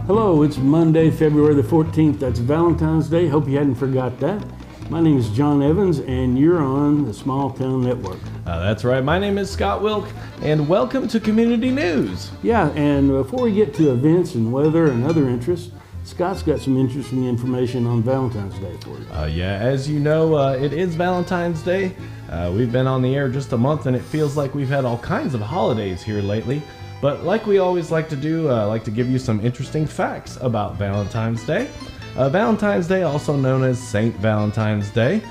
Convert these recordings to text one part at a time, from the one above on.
Hello, it's Monday, February the 14th. That's Valentine's Day. Hope you hadn't forgot that. My name is John Evans, and you're on the Small Town Network. That's right. My name is Scott Wilk, and welcome to Community News. Yeah, and before we get to events and weather and other interests, Scott's got some interesting information on Valentine's Day for you. As you know, it is Valentine's Day. We've been on the air just a month, and it feels like we've had all kinds of holidays here lately. But like we always like to do, I like to give you some interesting facts about Valentine's Day. Valentine's Day, also known as Saint Valentine's Day,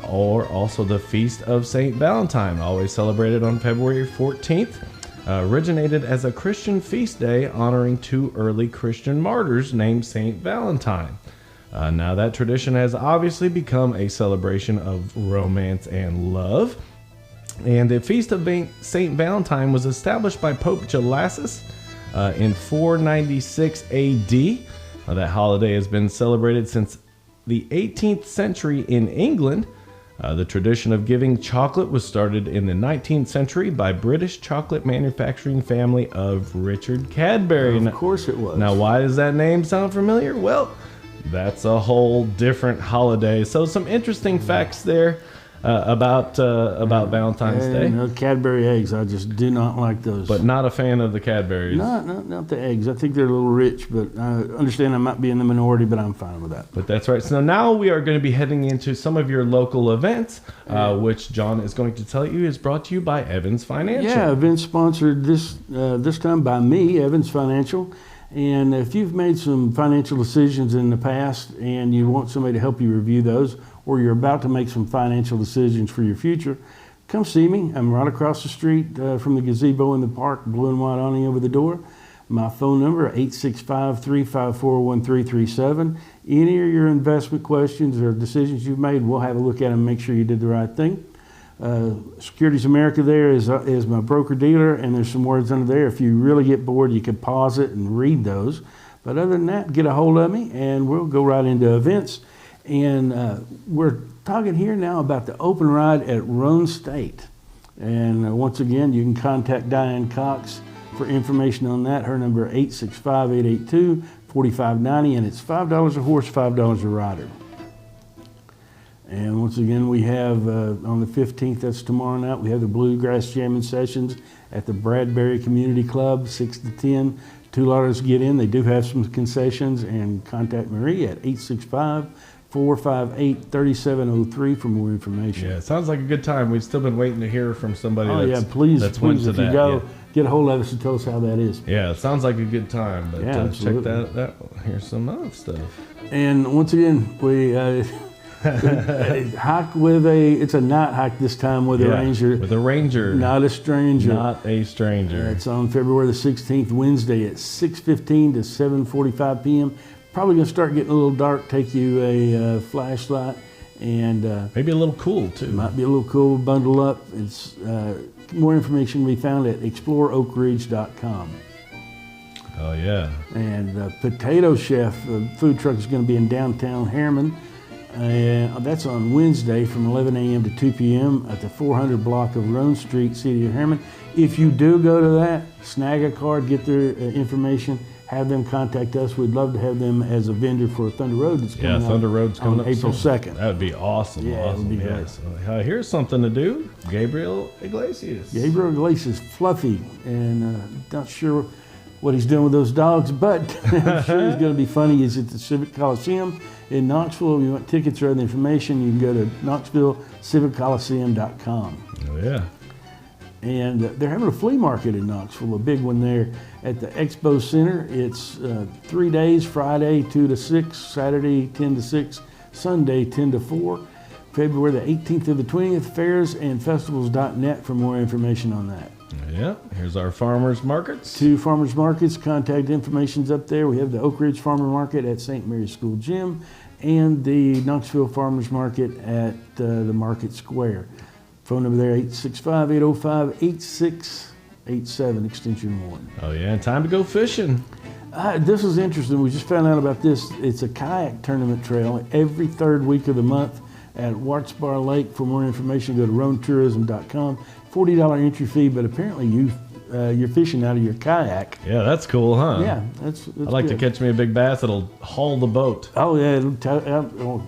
or also the Feast of Saint Valentine, always celebrated on February 14th, originated as a Christian feast day honoring two early Christian martyrs named Saint Valentine. Now that tradition has obviously become a celebration of romance and love. And the Feast of Saint Valentine was established by Pope Gelasius in 496 AD. That holiday has been celebrated since the 18th century in England. The tradition of giving chocolate was started in the 19th century by British chocolate manufacturing family of Richard Cadbury. Of course it was. Now, why does that name sound familiar? Well, that's a whole different holiday. So some interesting facts there about Valentine's Day. No, Cadbury eggs, I just do not like those. But not a fan of the Cadburys. Not the eggs. I think they're a little rich, but I understand I might be in the minority, but I'm fine with that. But that's right. So now we are going to be heading into some of your local events, which John is going to tell you is brought to you by Evans Financial. Yeah, event sponsored this time by me, Evans Financial. And if you've made some financial decisions in the past and you want somebody to help you review those, or you're about to make some financial decisions for your future, come see me. I'm right across the street from the gazebo in the park, blue and white awning over the door. My phone number, 865-354-1337. Any of your investment questions or decisions you've made, we'll have a look at them and make sure you did the right thing. Securities America there is my broker dealer, and there's some words under there. If you really get bored, you can pause it and read those. But other than that, get a hold of me and we'll go right into events. And we're talking here now about the open ride at Roan State. And once again, you can contact Diane Cox for information on that. Her number 865-882-4590, and it's $5 a horse, $5 a rider. And once again, we have on the 15th, that's tomorrow night, we have the Bluegrass Jamming Sessions at the Bradbury Community Club, 6 to 10. $2 to get in. They do have some concessions, and contact Marie at 865-458-3703 for more information. Yeah, it sounds like a good time. We've still been waiting to hear from somebody please, if you go, get a hold of us and tell us how that is. Yeah, it sounds like a good time. But check that. Here's some other stuff. And once again, we hike it's a night hike this time with a ranger. With a ranger. Not a stranger. Not a stranger. It's on February the 16th, Wednesday at 6:15 to 7:45 p.m. Probably going to start getting a little dark. Take you a flashlight and maybe a little cool too. Might be a little cool. Bundle up. It's more information can be found at exploreoakridge.com. Oh yeah. And Potato Chef food truck is going to be in downtown Harriman. That's on Wednesday from 11 a.m. to 2 p.m. at the 400 block of Roan Street, City of Harriman. If you do go to that, snag a card, get their information, have them contact us. We'd love to have them as a vendor for Thunder Road that's coming up. Thunder Road's coming up April 2nd. That would be awesome. Yeah, awesome. It would be great. So, here's something to do. Gabriel Iglesias. Gabriel Iglesias, fluffy, and not sure what he's doing with those dogs, but I'm sure he's going to be funny. He's at the Civic Coliseum in Knoxville. If you want tickets or other information, you can go to knoxvilleciviccoliseum.com. Oh, yeah. And they're having a flea market in Knoxville, a big one there at the Expo Center. It's 3 days, Friday 2 to 6, Saturday 10 to 6, Sunday 10 to 4, February the 18th to the 20th, fairsandfestivals.net for more information on that. Yeah, here's our farmers markets. 2 farmers markets, contact information's up there. We have the Oak Ridge Farmer Market at St. Mary's School Gym and the Knoxville Farmers Market at the Market Square. Phone number there, 865-805-8687, extension 1. Oh yeah, and time to go fishing. This is interesting. We just found out about this. It's a kayak tournament trail every 3rd week of the month at Wartsbar Lake. For more information, go to roantourism.com. $40 entry fee, but apparently you you're fishing out of your kayak. Yeah, that's cool, huh? Yeah, that's I'd like good. to catch me a big bass that'll haul the boat. Oh yeah, it'll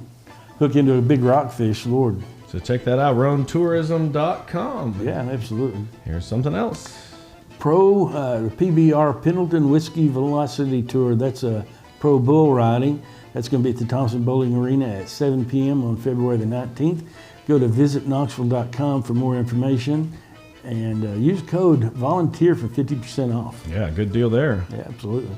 hook into a big rockfish, Lord. So check that out, RoanTourism.com. Yeah, absolutely. Here's something else. The PBR Pendleton Whiskey Velocity Tour. That's a pro bull riding. That's going to be at the Thompson Bowling Arena at 7 p.m. on February the 19th. Go to visitknoxville.com for more information and use code VOLUNTEER for 50% off. Yeah, good deal there. Yeah, absolutely.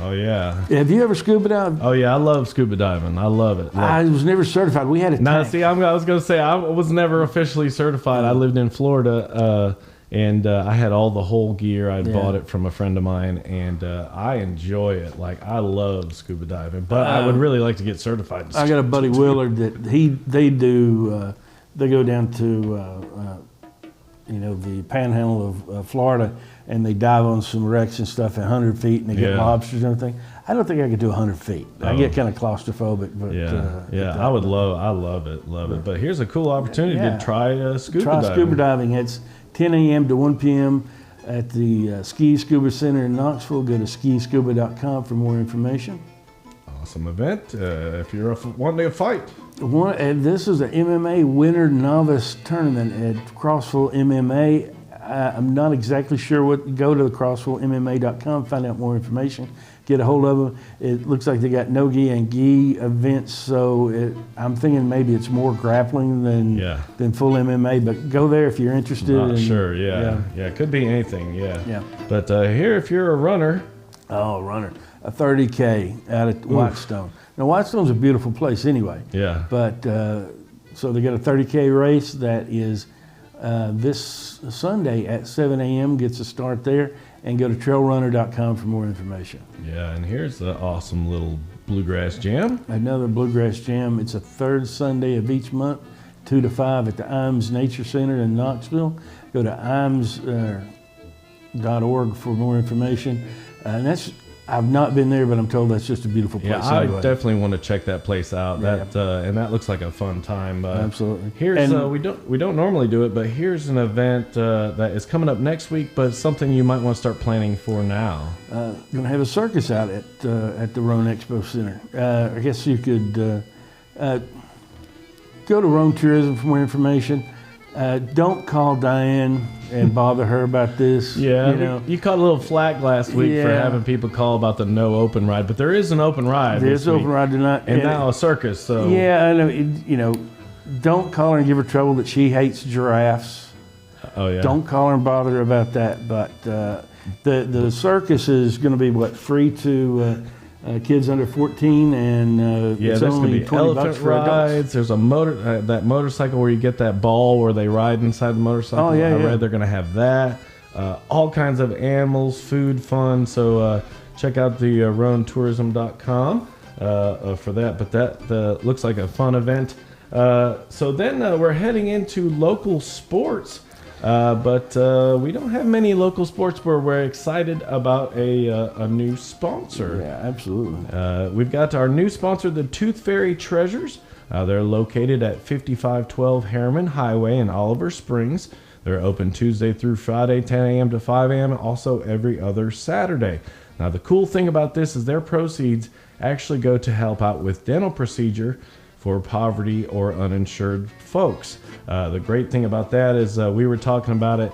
Oh, yeah. Have you ever scuba dived? Oh, yeah, I love scuba diving. I love it. I was never certified. We had a Now, tank. see, I was going to say, I was never officially certified. I lived in Florida, and I had all the whole gear. I bought it from a friend of mine, and I enjoy it. Like, I love scuba diving, but I would really like to get certified. I got a buddy Willard that they go down to the panhandle of Florida, and they dive on some wrecks and stuff at 100 feet, and they get lobsters and everything. I don't think I could do 100 feet. I get kind of claustrophobic, but I love it. But here's a cool opportunity to try scuba diving. Try scuba diving. It's 10 a.m. to 1 p.m. at the Ski Scuba Center in Knoxville. Go to skiscuba.com for more information. Awesome event. If you're wanting to fight. And this is an MMA Winter Novice Tournament at Crossville MMA. I'm not exactly sure what. Go to crossvillemma.com, find out more information, get a hold of them. It looks like they got no-gi and gi events, so I'm thinking maybe it's more grappling than full MMA. But go there if you're interested. It could be anything. Yeah. But here, if you're a runner. Oh, runner. A 30K out at Whitestone. Now, Whitestone's a beautiful place anyway. Yeah. But so they got a 30K race that is this Sunday at 7 a.m. Gets a start there. And go to trailrunner.com for more information. Yeah, and here's the awesome little bluegrass jam. Another bluegrass jam. It's a third Sunday of each month, 2 to 5 at the IMS Nature Center in Knoxville. Go to ims.org for more information. And I've not been there, but I'm told that's just a beautiful place. Yeah, anyway. I definitely want to check that place out. Yeah. And that looks like a fun time. Absolutely. Here's we don't normally do it, but here's an event that is coming up next week, but something you might want to start planning for now. Going to have a circus out at the Roan Expo Center. I guess you could go to Roan Tourism for more information. Don't call Diane and bother her about this. Yeah, you caught a little flack last week for having people call about the no open ride, but there is an open ride. There's an open ride tonight, and now a circus. So yeah, I know. Don't call her and give her trouble that she hates giraffes. Oh yeah. Don't call her and bother her about that. But the circus is going to be free to kids under 14, and it's there's only gonna be $20 elephant for adults. rides. There's a that motorcycle where you get that ball where they ride inside the motorcycle. Oh, yeah, I yeah. read they're gonna have that. All kinds of animals, food, fun. So check out the RoanTourism.com for that. But that looks like a fun event. So then we're heading into local sports. But we don't have many local sports where we're excited about a new sponsor. Yeah, absolutely. We've got our new sponsor, the Tooth Fairy Treasures. They're located at 5512 Harriman Highway in Oliver Springs. They're open Tuesday through Friday, 10 a.m. to 5 a.m., also every other Saturday. Now, the cool thing about this is their proceeds actually go to help out with dental procedure for poverty or uninsured folks. The great thing about that is we were talking about it.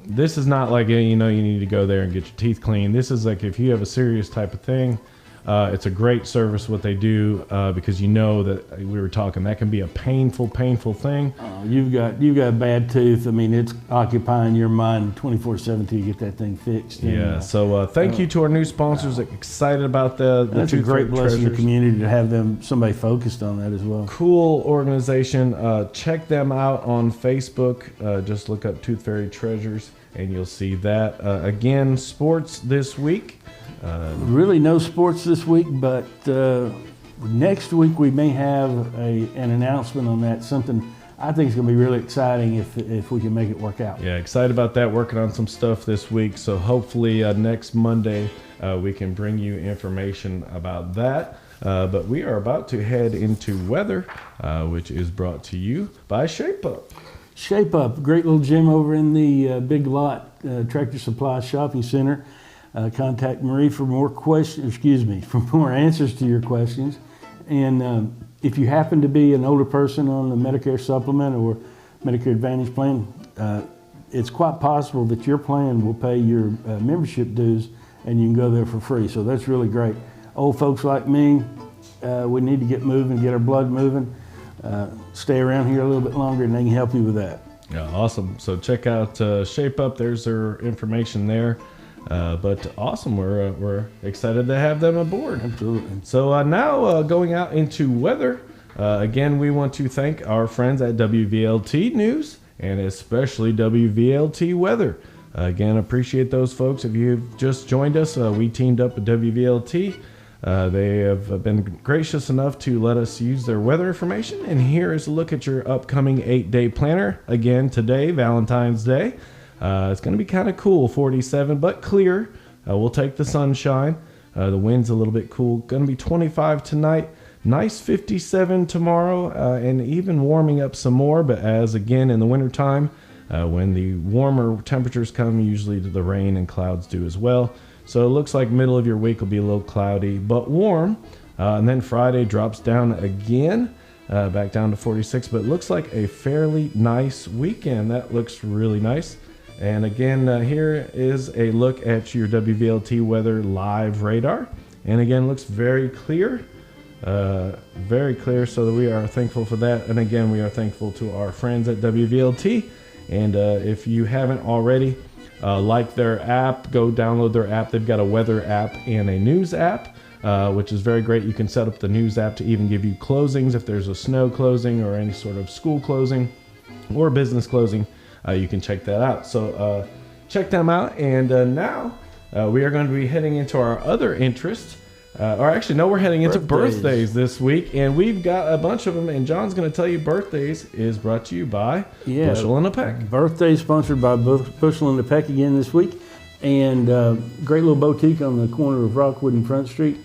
This is not like, you need to go there and get your teeth cleaned. This is like if you have a serious type of thing, it's a great service what they do because that we were talking, that can be a painful thing. You've got a bad tooth. I mean, it's occupying your mind 24/7 until you get that thing fixed. Yeah. So thank you to our new sponsors. Excited about the That's a great blessing in the community to have somebody focused on that as well. Cool organization. Check them out on Facebook. Just look up Tooth Fairy Treasures and you'll see that. Again, sports this week. Really no sports this week, but next week we may have an announcement on that. Something I think is going to be really exciting if we can make it work out. Yeah, excited about that. Working on some stuff this week. So hopefully next Monday we can bring you information about that. But we are about to head into weather, which is brought to you by Shape Up. Shape Up, great little gym over in the Big Lot Tractor Supply Shopping Center. Contact Marie for more questions. For more answers to your questions. And if you happen to be an older person on the Medicare supplement or Medicare Advantage plan, it's quite possible that your plan will pay your membership dues, and you can go there for free. So that's really great. Old folks like me, we need to get moving, get our blood moving, stay around here a little bit longer, and they can help you with that. Yeah, awesome. So check out Shape Up. There's their information there. But awesome, we're excited to have them aboard. Absolutely. So now going out into weather, again, we want to thank our friends at WVLT News and especially WVLT Weather. Again, appreciate those folks. If you've just joined us, we teamed up with WVLT. They have been gracious enough to let us use their weather information. And here is a look at your upcoming 8-day planner. Again, today, Valentine's Day. It's going to be kind of cool, 47, but clear. We'll take the sunshine. The wind's a little bit cool. Going to be 25 tonight. Nice 57 tomorrow, and even warming up some more. But as again in the wintertime, when the warmer temperatures come, usually the rain and clouds do as well. So it looks like middle of your week will be a little cloudy, but warm. And then Friday drops down again, back down to 46. But it looks like a fairly nice weekend. That looks really nice. And again, here is a look at your WVLT weather live radar. And again, looks very clear, so that we are thankful for that. And again, we are thankful to our friends at WVLT. And if you haven't already, like their app, go download their app. They've got a weather app and a news app, which is very great. You can set up the news app to even give you closings if there's a snow closing or any sort of school closing or business closing. You can check that out. So check them out. And now we are going to be heading into our other interest. We're heading into birthdays this week. And we've got a bunch of them. And John's going to tell you birthdays is brought to you by Bushel and a Peck. Birthday sponsored by Bushel and a Peck again this week. And great little boutique on the corner of Rockwood and Front Street.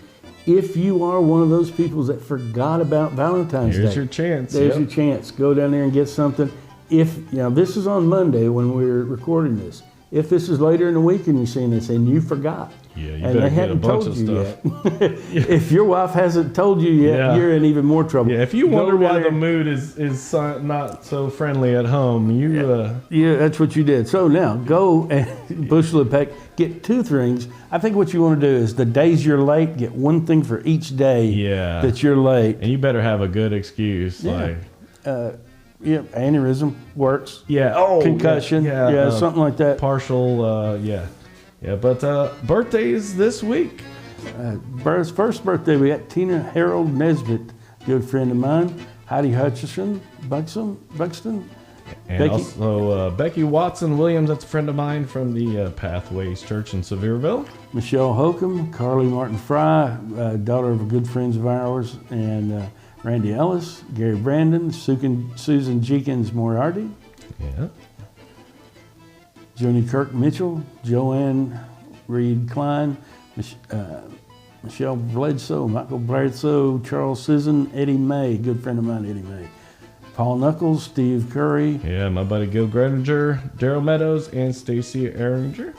If you are one of those people that forgot about Valentine's Day. Here's your chance. There's your chance. Go down there and get something. This is on Monday when we're recording this. If this is later in the week and you're seeing this and you forgot, you and better they get hadn't a bunch told of you stuff. yet, if your wife hasn't told you yet, you're in even more trouble. Yeah, if you wonder why the mood is not so friendly at home, that's what you did. So now go and Bushel and Peck, get tooth rings. I think what you want to do is the days you're late, get one thing for each day that you're late. And you better have a good excuse. Aneurysm works. Concussion. Something like that. Partial. But birthdays this week. First birthday, we got Tina Harold Nesbitt, good friend of mine. Heidi Hutchison, Buxton. And Becky. Also Becky Watson Williams, that's a friend of mine from the Pathways Church in Sevierville. Michelle Holcomb, Carly Martin Fry, daughter of a good friends of ours, and Randy Ellis, Gary Brandon, Susan Jenkins Moriarty. Yeah. Joni Kirk Mitchell, Joanne Reed Klein, Michelle Bledsoe, Michael Bledsoe, Charles Sisson, Eddie May, good friend of mine, Eddie May. Paul Knuckles, Steve Curry. Yeah, my buddy Gil Gredinger, Daryl Meadows, and Stacy Erringer.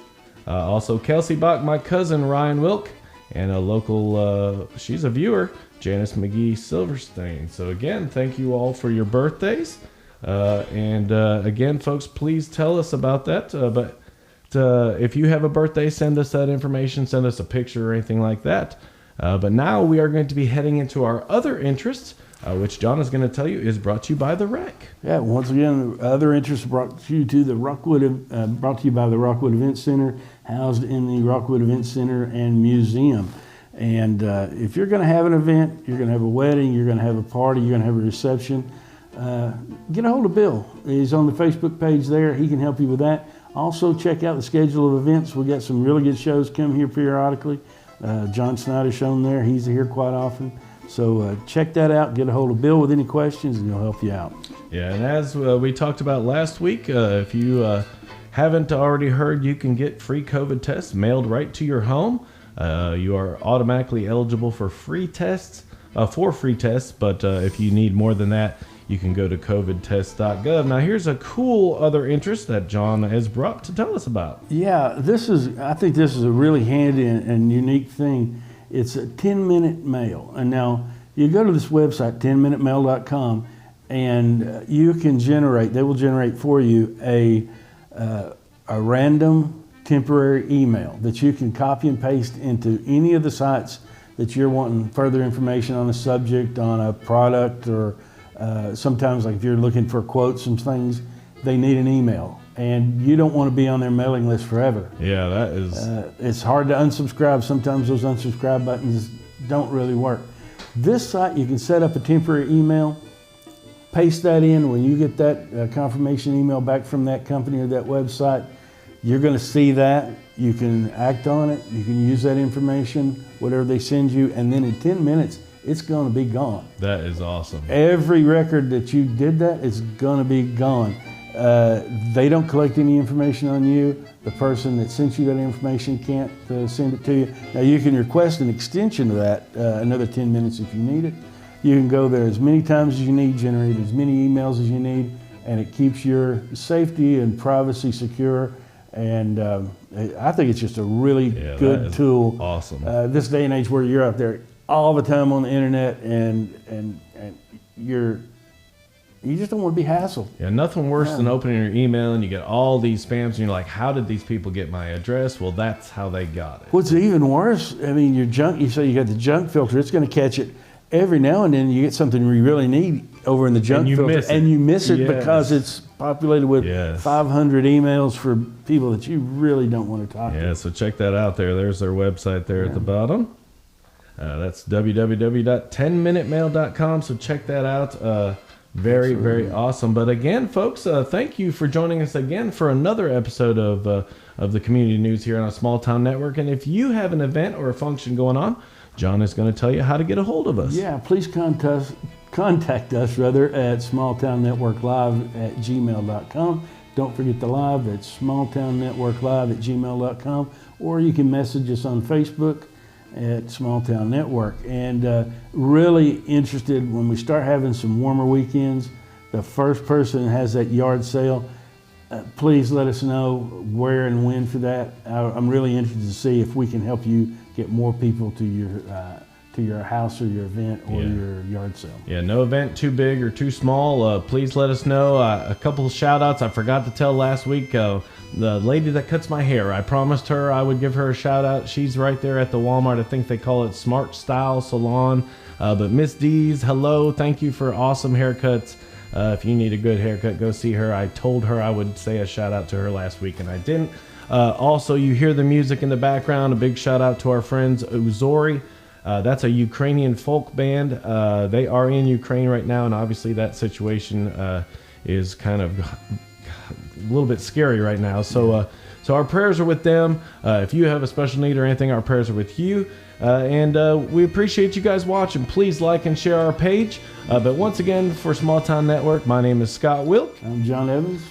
Also Kelsey Bach, my cousin Ryan Wilk, and a local, she's a viewer, Janice McGee Silverstein. So again, thank you all for your birthdays. And again, folks, please tell us about that. But if you have a birthday, send us that information, send us a picture or anything like that. But now we are going to be heading into our other interests, which John is going to tell you is brought to you by the Rec. Yeah, once again, the other interests brought to you by the Rockwood Event Center, housed in the Rockwood Event Center and Museum. And if you're going to have an event, you're going to have a wedding, you're going to have a party, you're going to have a reception, get a hold of Bill. He's on the Facebook page there. He can help you with that. Also, check out the schedule of events. We got some really good shows come here periodically. John Snyder's shown there. He's here quite often. So check that out. Get a hold of Bill with any questions, and he'll help you out. Yeah, and as we talked about last week, if you haven't already heard, you can get free COVID tests mailed right to your home. You are automatically eligible for free tests, but if you need more than that, you can go to covidtest.gov. Now, here's a cool other interest that John has brought to tell us about. Yeah, I think this is a really handy and unique thing. It's a 10-minute mail. And now you go to this website, 10minutemail.com, and you can they will generate for you a random temporary email that you can copy and paste into any of the sites that you're wanting further information on a subject, on a product, or sometimes like if you're looking for quotes and things, they need an email. And you don't want to be on their mailing list forever. Yeah, that is... it's hard to unsubscribe. Sometimes those unsubscribe buttons don't really work. This site, you can set up a temporary email, paste that in. When you get that confirmation email back from that company or that website, you're going to see that. You can act on it. You can use that information, whatever they send you, and then in 10 minutes, it's going to be gone. That is awesome. Every record that you did that is going to be gone. They don't collect any information on you. The person that sent you that information can't send it to you. Now you can request an extension of that, another 10 minutes if you need it. You can go there as many times as you need, generate as many emails as you need, and it keeps your safety and privacy secure. And I think it's just a really good tool. Awesome. This day and age where you're out there all the time on the internet and you just don't want to be hassled. Yeah, nothing worse than opening your email and you get all these spams and you're like, how did these people get my address? Well, that's how they got it. What's even worse, I mean, your junk, you say you got the junk filter, it's going to catch it. Every now and then you get something you really need over in the junk filter and you miss it because it's populated with 500 emails for people that you really don't want to talk to. Yeah, so check that out there. There's their website there at the bottom. That's www.10minutemail.com, so check that out. Very, very awesome. But again, folks, thank you for joining us again for another episode of the Community News here on a Small Town Network. And if you have an event or a function going on, John is going to tell you how to get a hold of us. Yeah, please contact us at smalltownnetworklive@gmail.com. Don't forget the live. That's smalltownnetworklive@gmail.com. Or you can message us on Facebook at Small Town Network. And really interested when we start having some warmer weekends, the first person that has that yard sale, please let us know where and when for that. I'm really interested to see if we can help you get more people to your house or your event or your yard sale. Yeah, no event too big or too small. Please let us know. A couple of shout outs I forgot to tell last week. The lady that cuts my hair, I promised her I would give her a shout out. She's right there at the Walmart. I think they call it Smart Style Salon. But Miss D's, hello. Thank you for awesome haircuts. If you need a good haircut, go see her. I told her I would say a shout out to her last week and I didn't. Also, you hear the music in the background. A big shout out to our friends Uzori. That's a Ukrainian folk band. They are in Ukraine right now, and obviously that situation is kind of a little bit scary right now. So our prayers are with them. If you have a special need or anything, our prayers are with you. And we appreciate you guys watching. Please like and share our page. But once again, for Small Town Network, my name is Scott Wilk. I'm John Evans.